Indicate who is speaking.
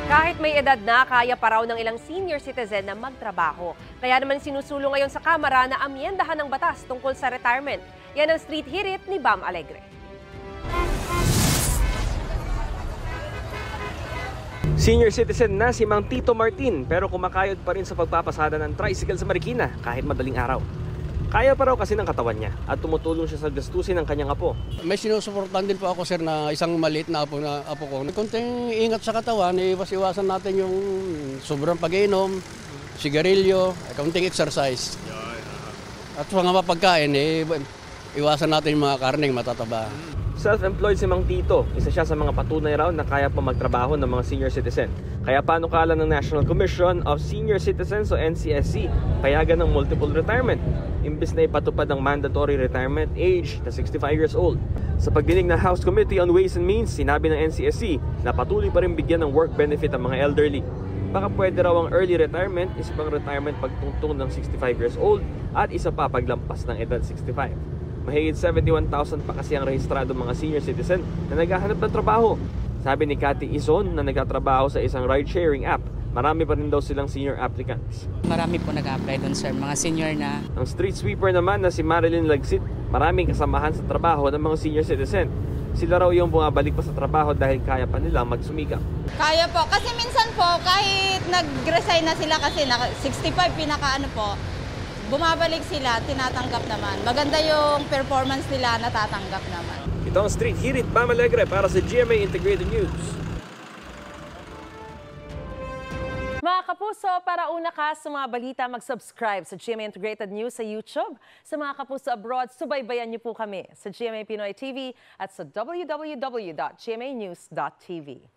Speaker 1: Kahit may edad na, kaya pa raw ng ilang senior citizen na magtrabaho. Kaya naman sinusulong ngayon sa Kamara na amyendahan ng batas tungkol sa retirement. Yan ang street hirit ni Bam Alegre.
Speaker 2: Senior citizen na si Mang Tito Martin pero kumakayod pa rin sa pagpapasada ng tricycle sa Marikina kahit madaling araw. Kaya pa raw kasi ng katawan niya at tumutulong siya sa gastusin ng kanyang apo.
Speaker 3: May sinusuportahan din po ako, sir, na isang maliit na apo ko. Konting ingat sa katawan, iwas-iwasan natin yung sobrang pag-inom, sigarilyo, konting exercise. At sa mga mapagkain, iwasan natin yung mga karneng matataba.
Speaker 2: Self-employed si Mang Tito. Isa siya sa mga patunay raw na kaya pa magtrabaho ng mga senior citizen. Kaya panukala ng National Commission of Senior Citizens o NCSC payagan ng multiple retirement. Imbis na ipatupad ang mandatory retirement age na 65 years old. Sa pagdinig ng House Committee on Ways and Means, sinabi ng NCSC na patuloy pa rin bigyan ng work benefit ang mga elderly. Baka pwede raw ang early retirement, isa pang retirement pagtungtong ng 65 years old at isa pa paglampas ng edad 65. Mahigit 71,000 pa kasi ang rehistrado mga senior citizen na naghahanap ng trabaho. Sabi ni Cathy Izon na nagtatrabaho sa isang ride-sharing app, marami pa rin daw silang senior applicants.
Speaker 4: Marami po nag-apply doon, sir, mga senior na.
Speaker 2: Ang street sweeper naman na si Marilyn Lagsit, maraming kasamahan sa trabaho ng mga senior citizen. Sila raw yung bumabalik pa sa trabaho dahil kaya pa nila magsumikap.
Speaker 5: Kaya po, kasi minsan po kahit nag-resign na sila kasi 65 pinaka po, bumabalik sila, tinatanggap naman. Maganda yung performance nila, natatanggap naman.
Speaker 2: Ito ang Street Hirit, Bam Alegre para sa GMA Integrated News.
Speaker 1: Mga kapuso, para una ka sa mga balita, mag-subscribe sa GMA Integrated News sa YouTube. Sa mga kapuso abroad, subaybayan niyo po kami sa GMA Pinoy TV at sa www.gmanews.tv.